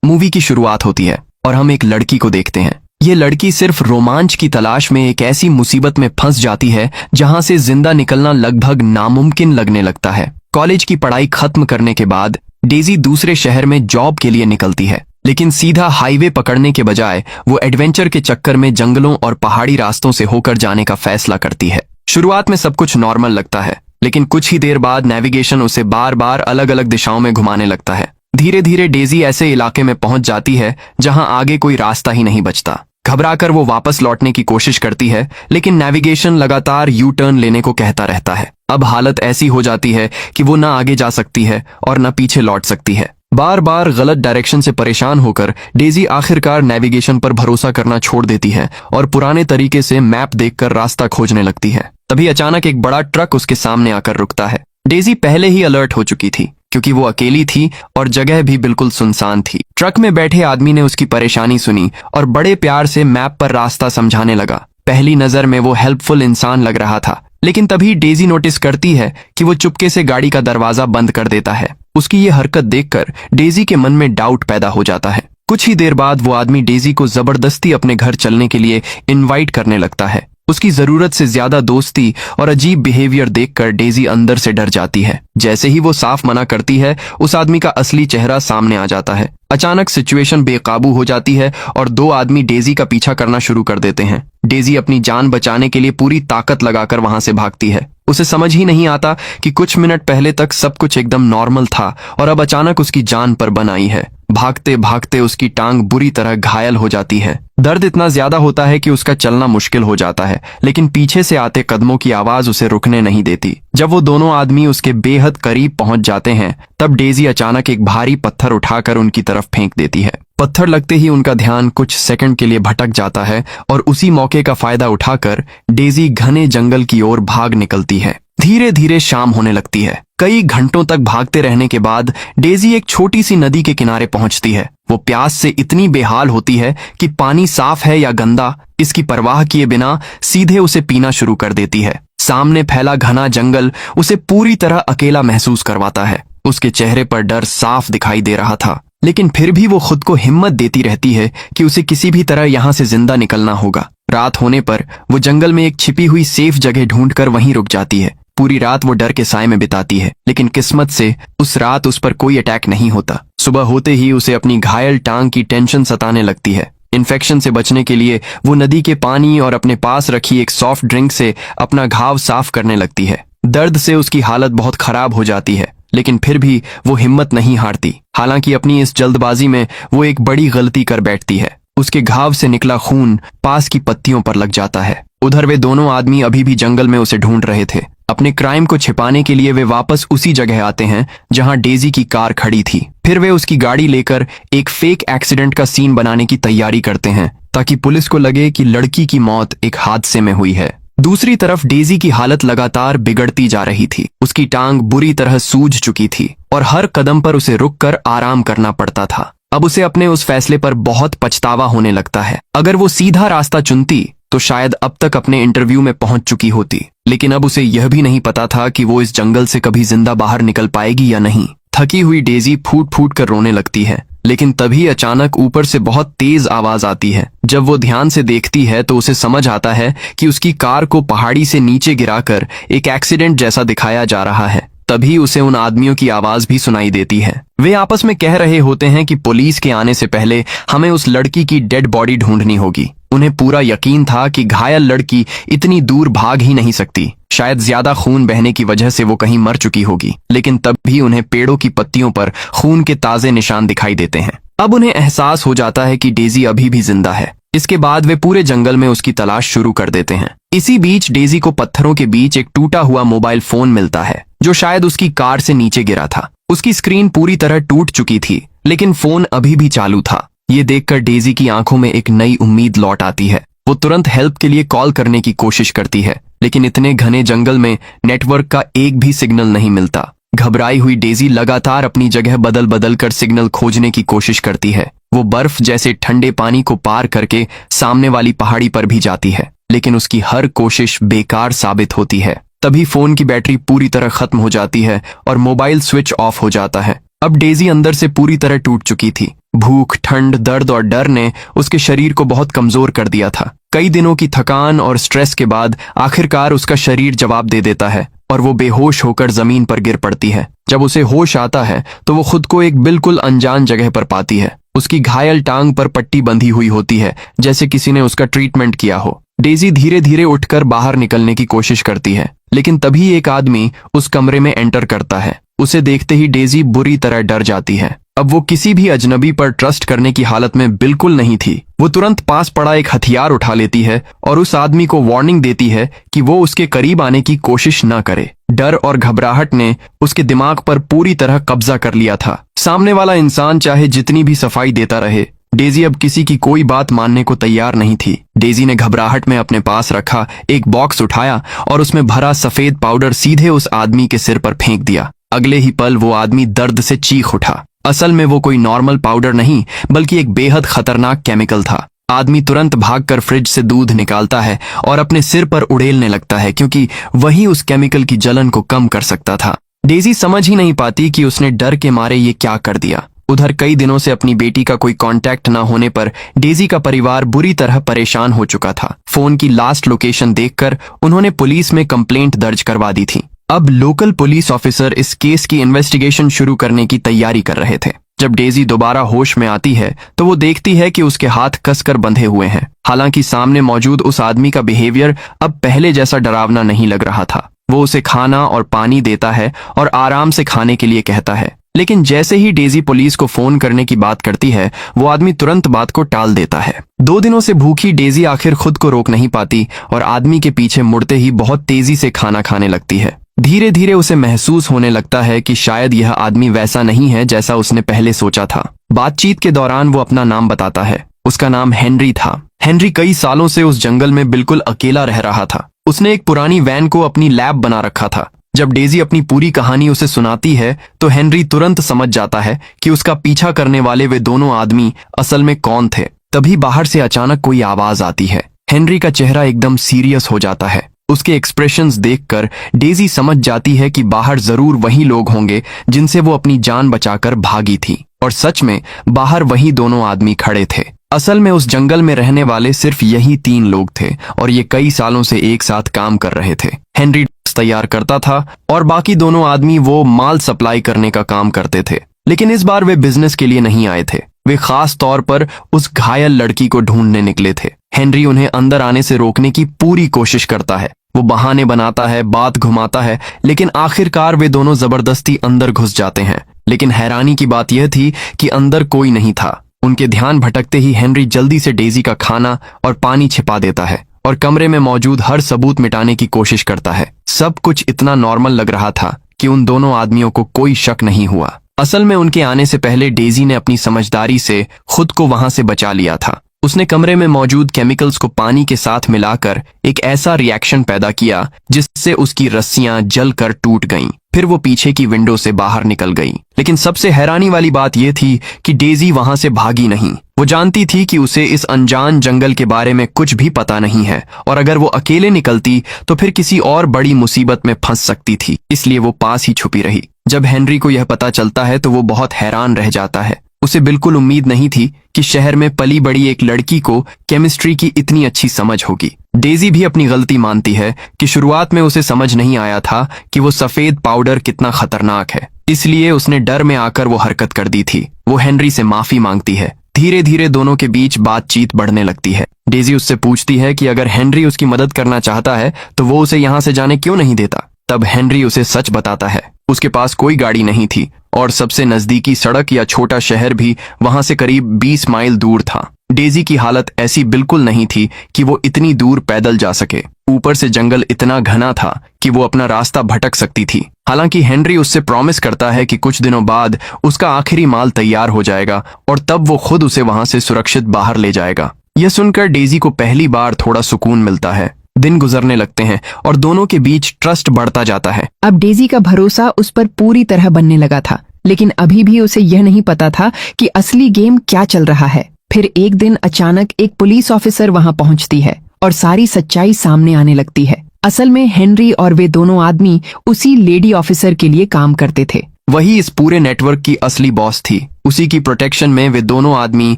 Movie की शुरुआत होती है और हम एक लड़की को देखते हैं। ये लड़की सिर्फ रोमांच की तलाश में एक ऐसी मुसीबत में फंस जाती है जहां से जिंदा निकलना लगभग नामुमकिन लगने लगता है। कॉलेज की पढ़ाई खत्म करने के बाद डेजी दूसरे शहर में जॉब के लिए निकलती है, लेकिन सीधा हाईवे पकड़ने के बजाय वो एडवेंचर के चक्कर में जंगलों और पहाड़ी रास्तों से होकर जाने का फैसला करती है। शुरुआत में सब कुछ नॉर्मल लगता है, लेकिन कुछ ही देर बाद नेविगेशन उसे बार बार अलग अलग दिशाओं में घुमाने लगता है। धीरे धीरे डेजी ऐसे इलाके में पहुंच जाती है जहां आगे कोई रास्ता ही नहीं बचता। घबराकर वो वापस लौटने की कोशिश करती है, लेकिन नेविगेशन लगातार यू टर्न लेने को कहता रहता है। अब हालत ऐसी हो जाती है कि वो ना आगे जा सकती है और न पीछे लौट सकती है। बार बार गलत डायरेक्शन से परेशान होकर डेजी आखिरकार नेविगेशन पर भरोसा करना छोड़ देती है और पुराने तरीके से मैप देखकर रास्ता खोजने लगती है। तभी अचानक एक बड़ा ट्रक उसके सामने आकर रुकता है। डेजी पहले ही अलर्ट हो चुकी थी क्योंकि वो अकेली थी और जगह भी बिल्कुल सुनसान थी। ट्रक में बैठे आदमी ने उसकी परेशानी सुनी और बड़े प्यार से मैप पर रास्ता समझाने लगा। पहली नजर में वो हेल्पफुल इंसान लग रहा था, लेकिन तभी डेजी नोटिस करती है कि वो चुपके से गाड़ी का दरवाजा बंद कर देता है। उसकी ये हरकत देखकर डेजी के मन में डाउट पैदा हो जाता है। कुछ ही देर बाद वो आदमी डेजी को जबरदस्ती अपने घर चलने के लिए इनवाइट करने लगता है। उसकी जरूरत से ज्यादा दोस्ती और अजीब बिहेवियर देखकर डेजी अंदर से डर जाती है। जैसे ही वो साफ मना करती है, उस आदमी का असली चेहरा सामने आ जाता है। अचानक सिचुएशन बेकाबू हो जाती है और दो आदमी डेजी का पीछा करना शुरू कर देते हैं। डेजी अपनी जान बचाने के लिए पूरी ताकत लगाकर वहां से भागती है। उसे समझ ही नहीं आता कि कुछ मिनट पहले तक सब कुछ एकदम नॉर्मल था और अब अचानक उसकी जान पर बन आई है। भागते भागते उसकी टांग बुरी तरह घायल हो जाती है। दर्द इतना ज्यादा होता है कि उसका चलना मुश्किल हो जाता है, लेकिन पीछे से आते कदमों की आवाज उसे रुकने नहीं देती। जब वो दोनों आदमी उसके बेहद करीब पहुंच जाते हैं, तब डेजी अचानक एक भारी पत्थर उठाकर उनकी तरफ फेंक देती है। पत्थर लगते ही उनका ध्यान कुछ सेकंड के लिए भटक जाता है और उसी मौके का फायदा उठाकर डेजी घने जंगल की ओर भाग निकलती है। धीरे धीरे शाम होने लगती है। कई घंटों तक भागते रहने के बाद डेजी एक छोटी सी नदी के किनारे पहुंचती है। वो प्यास से इतनी बेहाल होती है कि पानी साफ है या गंदा इसकी परवाह किए बिना सीधे उसे पीना शुरू कर देती है। सामने फैला घना जंगल उसे पूरी तरह अकेला महसूस करवाता है। उसके चेहरे पर डर साफ दिखाई दे रहा था, लेकिन फिर भी वो खुद को हिम्मत देती रहती है कि उसे किसी भी तरह यहाँ से जिंदा निकलना होगा। रात होने पर वो जंगल में एक छिपी हुई सेफ जगह ढूंढकर वहीं रुक जाती है। पूरी रात वो डर के साए में बिताती है, लेकिन किस्मत से उस रात उस पर कोई अटैक नहीं होता। सुबह होते ही उसे अपनी घायल टांग की टेंशन सताने लगती है। इन्फेक्शन से बचने के लिए वो नदी के पानी और अपने पास रखी एक सॉफ्ट ड्रिंक से अपना घाव साफ करने लगती है। दर्द से उसकी हालत बहुत खराब हो जाती है, लेकिन फिर भी वो हिम्मत नहीं हारती। हालांकि अपनी इस जल्दबाजी में वो एक बड़ी गलती कर बैठती है। उसके घाव से निकला खून पास की पत्तियों पर लग जाता है। उधर वे दोनों आदमी अभी भी जंगल में उसे ढूंढ रहे थे। अपने क्राइम को छिपाने के लिए वे वापस उसी जगह आते हैं जहां डेजी की कार खड़ी थी। फिर वे उसकी गाड़ी लेकर एक फेक एक्सीडेंट का सीन बनाने की तैयारी करते हैं ताकि पुलिस को लगे कि लड़की की मौत एक हादसे में हुई है। दूसरी तरफ डेजी की हालत लगातार बिगड़ती जा रही थी। उसकी टांग बुरी तरह सूज चुकी थी और हर कदम पर उसे रुककर आराम करना पड़ता था। अब उसे अपने उस फैसले पर बहुत पछतावा होने लगता है। अगर वो सीधा रास्ता चुनती तो शायद अब तक अपने इंटरव्यू में पहुंच चुकी होती, लेकिन अब उसे यह भी नहीं पता था कि वो इस जंगल से कभी जिंदा बाहर निकल पाएगी या नहीं। थकी हुई डेजी फूट फूट कर रोने लगती है, लेकिन तभी अचानक ऊपर से बहुत तेज आवाज आती है। जब वो ध्यान से देखती है तो उसे समझ आता है कि उसकी कार को पहाड़ी से नीचे गिराकर एक एक्सीडेंट जैसा दिखाया जा रहा है। तभी उसे उन आदमियों की आवाज भी सुनाई देती है। वे आपस में कह रहे होते हैं कि पुलिस के आने से पहले हमें उस लड़की की डेड बॉडी ढूंढनी होगी। उन्हें पूरा यकीन था कि घायल लड़की इतनी दूर भाग ही नहीं सकती। शायद ज्यादा खून बहने की वजह से वो कहीं मर चुकी होगी, लेकिन तब भी उन्हें पेड़ों की पत्तियों पर खून के ताजे निशान दिखाई देते हैं। अब उन्हें एहसास हो जाता है कि डेजी अभी भी जिंदा है। इसके बाद वे पूरे जंगल में उसकी तलाश शुरू कर देते हैं। इसी बीच डेजी को पत्थरों के बीच एक टूटा हुआ मोबाइल फोन मिलता है जो शायद उसकी कार से नीचे गिरा था। उसकी स्क्रीन पूरी तरह टूट चुकी थी, लेकिन फोन अभी भी चालू था। ये देखकर डेजी की आंखों में एक नई उम्मीद लौट आती है। वो तुरंत हेल्प के लिए कॉल करने की कोशिश करती है, लेकिन इतने घने जंगल में नेटवर्क का एक भी सिग्नल नहीं मिलता। घबराई हुई डेजी लगातार अपनी जगह बदल बदल कर सिग्नल खोजने की कोशिश करती है। वो बर्फ जैसे ठंडे पानी को पार करके सामने वाली पहाड़ी पर भी जाती है, लेकिन उसकी हर कोशिश बेकार साबित होती है। तभी फोन की बैटरी पूरी तरह खत्म हो जाती है और मोबाइल स्विच ऑफ हो जाता है। अब डेजी अंदर से पूरी तरह टूट चुकी थी। भूख, ठंड, दर्द और डर ने उसके शरीर को बहुत कमजोर कर दिया था। कई दिनों की थकान और स्ट्रेस के बाद आखिरकार उसका शरीर जवाब दे देता है और वो बेहोश होकर जमीन पर गिर पड़ती है। जब उसे होश आता है तो वो खुद को एक बिल्कुल अनजान जगह पर पाती है। उसकी घायल टांग पर पट्टी बंधी हुई होती है, जैसे किसी ने उसका ट्रीटमेंट किया हो। डेजी धीरे धीरे उठकर बाहर निकलने की कोशिश करती है, लेकिन तभी एक आदमी उस कमरे में एंटर करता है। उसे देखते ही डेजी बुरी तरह डर जाती है। अब वो किसी भी अजनबी पर ट्रस्ट करने की हालत में बिल्कुल नहीं थी। वो तुरंत पास पड़ा एक हथियार उठा लेती है और उस आदमी को वार्निंग देती है कि वो उसके करीब आने की कोशिश न करे। डर और घबराहट ने उसके दिमाग पर पूरी तरह कब्जा कर लिया था। सामने वाला इंसान चाहे जितनी भी सफाई देता रहे, डेजी अब किसी की कोई बात मानने को तैयार नहीं थी। डेजी ने घबराहट में अपने पास रखा एक बॉक्स उठाया और उसमें भरा सफेद पाउडर सीधे उस आदमी के सिर पर फेंक दिया। अगले ही पल वो आदमी दर्द से चीख उठा। असल में वो कोई नॉर्मल पाउडर नहीं, बल्कि एक बेहद खतरनाक केमिकल था। आदमी तुरंत भागकर फ्रिज से दूध निकालता है और अपने सिर पर उड़ेलने लगता है, क्योंकि वही उस केमिकल की जलन को कम कर सकता था। डेजी समझ ही नहीं पाती कि उसने डर के मारे ये क्या कर दिया। उधर कई दिनों से अपनी बेटी का कोई कांटेक्ट न होने पर डेजी का परिवार बुरी तरह परेशान हो चुका था। फोन की लास्ट लोकेशन देखकर उन्होंने पुलिस में कंप्लेंट दर्ज करवा दी थी। अब लोकल पुलिस ऑफिसर इस केस की इन्वेस्टिगेशन शुरू करने की तैयारी कर रहे थे। जब डेजी दोबारा होश में आती है तो वो देखती है कि उसके हाथ कसकर बंधे हुए हैं। हालांकि सामने मौजूद उस आदमी का बिहेवियर अब पहले जैसा डरावना नहीं लग रहा था। वो उसे खाना और पानी देता है और आराम से खाने के लिए कहता है, लेकिन जैसे ही डेजी पुलिस को फोन करने की बात करती है, वो आदमी तुरंत बात को टाल देता है। 2 दिनों से भूखी डेजी आखिर खुद को रोक नहीं पाती और आदमी के पीछे मुड़ते ही बहुत तेजी से खाना खाने लगती है। धीरे धीरे उसे महसूस होने लगता है कि शायद यह आदमी वैसा नहीं है जैसा उसने पहले सोचा था। बातचीत के दौरान वो अपना नाम बताता है। उसका नाम हेनरी था। हेनरी कई सालों से उस जंगल में बिल्कुल अकेला रह रहा था। उसने एक पुरानी वैन को अपनी लैब बना रखा था। जब डेजी अपनी पूरी कहानी उसे सुनाती है तो हेनरी तुरंत समझ जाता है कि उसका पीछा करने वाले वे दोनों आदमी असल में कौन थे। तभी बाहर से अचानक कोई आवाज आती है। हेनरी का चेहरा एकदम सीरियस हो जाता है। उसके एक्सप्रेशंस देखकर डेजी समझ जाती है कि बाहर जरूर वही लोग होंगे जिनसे वो अपनी जान बचाकर भागी थी। और सच में बाहर वही दोनों आदमी खड़े थे। असल में उस जंगल में रहने वाले सिर्फ यही 3 लोग थे और ये कई सालों से एक साथ काम कर रहे थे। हेनरी तैयार करता था और बाकी दोनों आदमी वो माल सप्लाई करने का काम करते थे। लेकिन इस बार वे बिजनेस के लिए नहीं आए थे। वे खास तौर पर उस घायल लड़की को ढूंढने निकले थे। हेनरी उन्हें अंदर आने से रोकने की पूरी कोशिश करता है। वो बहाने बनाता है, बात घुमाता है, लेकिन आखिरकार वे दोनों जबरदस्ती अंदर घुस जाते हैं। लेकिन हैरानी की बात यह थी कि अंदर कोई नहीं था। उनके ध्यान भटकते ही हेनरी जल्दी से डेजी का खाना और पानी छिपा देता है और कमरे में मौजूद हर सबूत मिटाने की कोशिश करता है। सब कुछ इतना नॉर्मल लग रहा था कि उन दोनों आदमियों को कोई शक नहीं हुआ। असल में उनके आने से पहले डेजी ने अपनी समझदारी से खुद को वहां से बचा लिया था। उसने कमरे में मौजूद केमिकल्स को पानी के साथ मिलाकर एक ऐसा रिएक्शन पैदा किया जिससे उसकी रस्सियां जलकर टूट गईं। फिर वो पीछे की विंडो से बाहर निकल गई। लेकिन सबसे हैरानी वाली बात यह थी कि डेजी वहां से भागी नहीं। वो जानती थी कि उसे इस अनजान जंगल के बारे में कुछ भी पता नहीं है और अगर वो अकेले निकलती तो फिर किसी और बड़ी मुसीबत में फंस सकती थी। इसलिए वो पास ही छुपी रही। जब हेनरी को यह पता चलता है तो वो बहुत हैरान रह जाता है। उसे बिल्कुल उम्मीद नहीं थी कि शहर में पली बड़ी एक लड़की को केमिस्ट्री की इतनी अच्छी समझ होगी। डेजी भी अपनी गलती मानती है कि शुरुआत में उसे समझ नहीं आया था कि वो सफेद पाउडर कितना खतरनाक है, इसलिए उसने डर में आकर वो हरकत कर दी थी। वो हेनरी से माफी मांगती है। धीरे धीरे दोनों के बीच बातचीत बढ़ने लगती है। डेजी उससे पूछती है कि अगर हेनरी उसकी मदद करना चाहता है तो वो उसे यहाँ से जाने क्यों नहीं देता। तब हेनरी उसे सच बताता है। उसके पास कोई गाड़ी नहीं थी और सबसे नजदीकी सड़क या छोटा शहर भी वहां से करीब 20 माइल दूर था। डेजी की हालत ऐसी बिल्कुल नहीं थी कि वो इतनी दूर पैदल जा सके। ऊपर से जंगल इतना घना था कि वो अपना रास्ता भटक सकती थी। हालांकि हेनरी उससे प्रॉमिस करता है कि कुछ दिनों बाद उसका आखिरी माल तैयार हो जाएगा और तब वो खुद उसे वहां से सुरक्षित बाहर ले जाएगा। यह सुनकर डेजी को पहली बार थोड़ा सुकून मिलता है। दिन गुजरने लगते हैं और दोनों के बीच ट्रस्ट बढ़ता जाता है। अब डेजी का भरोसा उस पर पूरी तरह बनने लगा था, लेकिन अभी भी उसे यह नहीं पता था कि असली गेम क्या चल रहा है। फिर एक दिन अचानक एक पुलिस ऑफिसर वहां पहुंचती है और सारी सच्चाई सामने आने लगती है। असल में हेनरी और वे दोनों आदमी उसी लेडी ऑफिसर के लिए काम करते थे। वही इस पूरे नेटवर्क की असली बॉस थी। उसी की प्रोटेक्शन में वे दोनों आदमी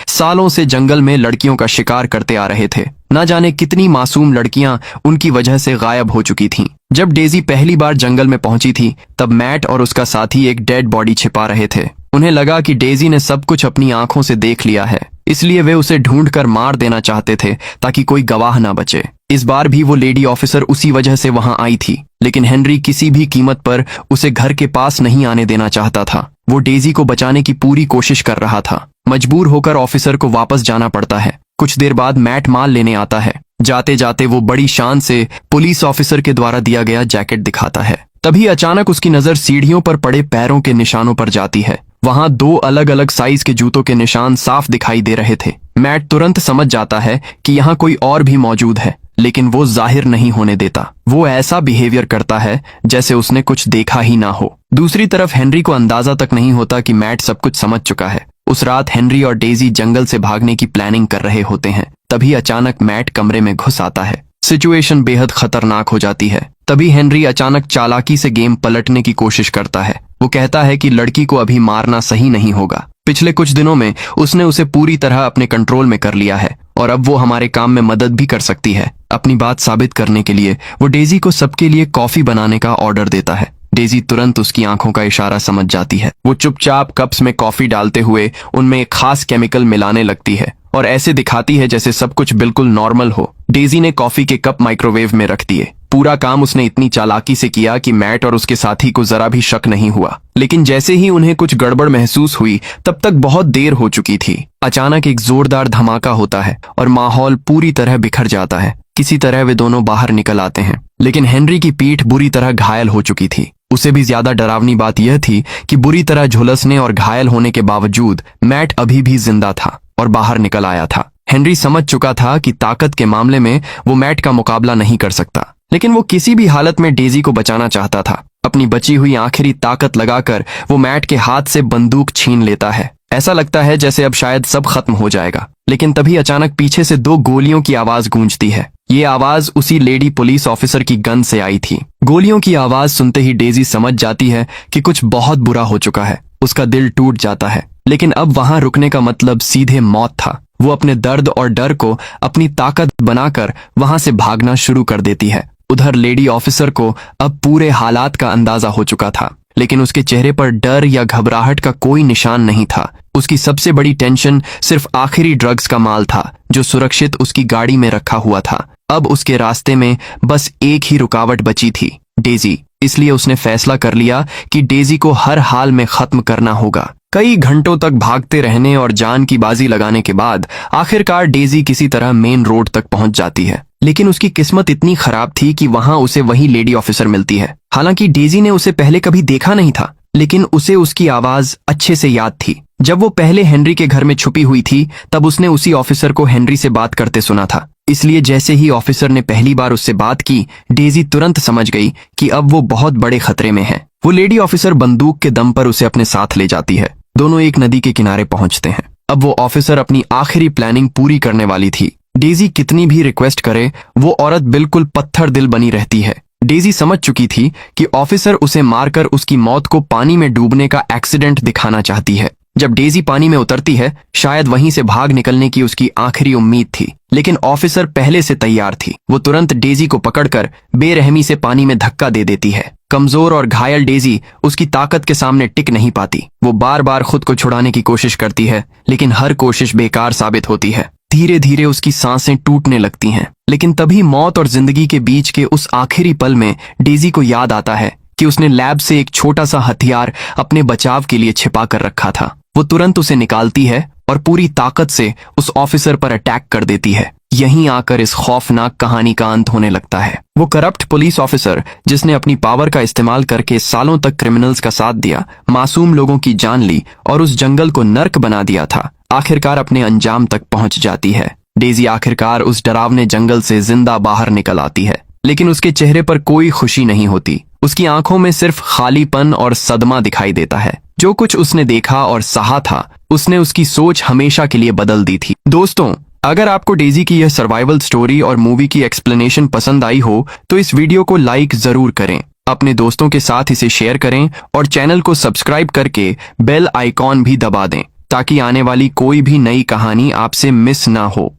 सालों से जंगल में लड़कियों का शिकार करते आ रहे थे। ना जाने कितनी मासूम लड़कियां उनकी वजह से गायब हो चुकी थीं। जब डेजी पहली बार जंगल में पहुंची थी तब मैट और उसका साथी एक डेड बॉडी छिपा रहे थे। उन्हें लगा कि डेजी ने सब कुछ अपनी आंखों से देख लिया है, इसलिए वे उसे ढूंढकर मार देना चाहते थे ताकि कोई गवाह ना बचे। इस बार भी वो लेडी ऑफिसर उसी वजह से वहां आई थी, लेकिन हेनरी किसी भी कीमत पर उसे घर के पास नहीं आने देना चाहता था। वो डेजी को बचाने की पूरी कोशिश कर रहा था। मजबूर होकर ऑफिसर को वापस जाना पड़ता है। कुछ देर बाद मैट माल लेने आता है। जाते जाते वो बड़ी शान से पुलिस ऑफिसर के द्वारा दिया गया जैकेट दिखाता है। तभी अचानक उसकी नजर सीढ़ियों पर पड़े पैरों के निशानों पर जाती है। वहां 2 अलग अलग साइज के जूतों के निशान साफ दिखाई दे रहे थे। मैट तुरंत समझ जाता है कि यहाँ कोई और भी मौजूद है, लेकिन वो जाहिर नहीं होने देता। वो ऐसा बिहेवियर करता है जैसे उसने कुछ देखा ही ना हो। दूसरी तरफ हेनरी को अंदाजा तक नहीं होता कि मैट सब कुछ समझ चुका है। उस रात हेनरी और डेजी जंगल से भागने की प्लानिंग कर रहे होते हैं। तभी अचानक मैट कमरे में घुस आता है। सिचुएशन बेहद खतरनाक हो जाती है। तभी हेनरी अचानक चालाकी से गेम पलटने की कोशिश करता है। वो कहता है कि लड़की को अभी मारना सही नहीं होगा। पिछले कुछ दिनों में उसने उसे पूरी तरह अपने कंट्रोल में कर लिया है और अब वो हमारे काम में मदद भी कर सकती है। अपनी बात साबित करने के लिए वो डेजी को सबके लिए कॉफी बनाने का ऑर्डर देता है। डेजी तुरंत उसकी आंखों का इशारा समझ जाती है। वो चुपचाप कप्स में कॉफी डालते हुए उनमें एक खास केमिकल मिलाने लगती है और ऐसे दिखाती है जैसे सब कुछ बिल्कुल नॉर्मल हो। डेजी ने कॉफी के कप माइक्रोवेव में रख दिए। पूरा काम उसने इतनी चालाकी से किया कि मैट और उसके साथी को जरा भी शक नहीं हुआ। लेकिन जैसे ही उन्हें कुछ गड़बड़ महसूस हुई तब तक बहुत देर हो चुकी थी। अचानक एक जोरदार धमाका होता है और माहौल पूरी तरह बिखर जाता है। किसी तरह वे दोनों बाहर निकल आते हैं, लेकिन हेनरी की पीठ बुरी तरह घायल हो चुकी थी। उसे भी ज्यादा डरावनी बात यह थी कि बुरी तरह झुलसने और घायल होने के बावजूद मैट अभी भी जिंदा था और बाहर निकल आया था। हेनरी समझ चुका था कि ताकत के मामले में वो मैट का मुकाबला नहीं कर सकता, लेकिन वो किसी भी हालत में डेजी को बचाना चाहता था। अपनी बची हुई आखिरी ताकत लगाकर वो मैट के हाथ से बंदूक छीन लेता है। ऐसा लगता है जैसे अब शायद सब खत्म हो जाएगा, लेकिन तभी अचानक पीछे से 2 गोलियों की आवाज गूंजती है। ये आवाज उसी लेडी पुलिस ऑफिसर की गन से आई थी। गोलियों की आवाज सुनते ही डेजी समझ जाती है कि कुछ बहुत बुरा हो चुका है। उसका दिल टूट जाता है, लेकिन अब वहां रुकने का मतलब सीधे मौत था। वो अपने दर्द और डर को अपनी ताकत बनाकर वहां से भागना शुरू कर देती है। उधर लेडी ऑफिसर को अब पूरे हालात का अंदाजा हो चुका था, लेकिन उसके चेहरे पर डर या घबराहट का कोई निशान नहीं था। उसकी सबसे बड़ी टेंशन सिर्फ आखिरी ड्रग्स का माल था जो सुरक्षित उसकी गाड़ी में रखा हुआ था। अब उसके रास्ते में बस एक ही रुकावट बची थी, डेजी। इसलिए उसने फैसला कर लिया कि डेजी को हर हाल में खत्म करना होगा। कई घंटों तक भागते रहने और जान की बाजी लगाने के बाद आखिरकार डेजी किसी तरह मेन रोड तक पहुंच जाती है। लेकिन उसकी किस्मत इतनी खराब थी कि वहां उसे वही लेडी ऑफिसर मिलती है। हालांकि डेजी ने उसे पहले कभी देखा नहीं था, लेकिन उसे उसकी आवाज अच्छे से याद थी। जब वो पहले हेनरी के घर में छुपी हुई थी तब उसने उसी ऑफिसर को हेनरी से बात करते सुना था। इसलिए जैसे ही ऑफिसर ने पहली बार उससे बात की, डेजी तुरंत समझ गई कि अब वो बहुत बड़े खतरे में है। वो लेडी ऑफिसर बंदूक के दम पर उसे अपने साथ ले जाती है। दोनों एक नदी के किनारे पहुंचते हैं। अब वो ऑफिसर अपनी आखिरी प्लानिंग पूरी करने वाली थी। डेजी कितनी भी रिक्वेस्ट करे, वो औरत बिल्कुल पत्थर दिल बनी रहती है। डेजी समझ चुकी थी कि ऑफिसर उसे मारकर उसकी मौत को पानी में डूबने का एक्सीडेंट दिखाना चाहती है। जब डेजी पानी में उतरती है, शायद वहीं से भाग निकलने की उसकी आखिरी उम्मीद थी, लेकिन ऑफिसर पहले से तैयार थी। वो तुरंत डेजी को पकड़कर बेरहमी से पानी में धक्का दे देती है। कमजोर और घायल डेजी उसकी ताकत के सामने टिक नहीं पाती। वो बार बार खुद को छुड़ाने की कोशिश करती है, लेकिन हर कोशिश बेकार साबित होती है। धीरे धीरे उसकी सांसें टूटने लगती हैं। लेकिन तभी मौत और जिंदगी के बीच के उस आखिरी पल में डेजी को याद आता है कि उसने लैब से एक छोटा सा हथियार अपने बचाव के लिए छिपा कर रखा था। वो तुरंत उसे निकालती है और पूरी ताकत से उस ऑफिसर पर अटैक कर देती है। यहीं आकर इस खौफनाक कहानी का अंत होने लगता है। वो करप्ट पुलिस ऑफिसर जिसने अपनी पावर का इस्तेमाल करके सालों तक क्रिमिनल्स का साथ दिया, मासूम लोगों की जान ली और उस जंगल को नर्क बना दिया था, आखिरकार अपने अंजाम तक पहुंच जाती है। डेजी आखिरकार उस डरावने जंगल से जिंदा बाहर निकल आती है, लेकिन उसके चेहरे पर कोई खुशी नहीं होती। उसकी आंखों में सिर्फ खालीपन और सदमा दिखाई देता है। जो कुछ उसने देखा और सहा था, उसने उसकी सोच हमेशा के लिए बदल दी थी। दोस्तों, अगर आपको डेजी की यह सर्वाइवल स्टोरी और मूवी की एक्सप्लेनेशन पसंद आई हो तो इस वीडियो को लाइक जरूर करें अपने दोस्तों के साथ इसे शेयर करें और चैनल को सब्सक्राइब करके बेल आइकॉन भी दबा दें ताकि आने वाली कोई भी नई कहानी आपसे मिस ना हो।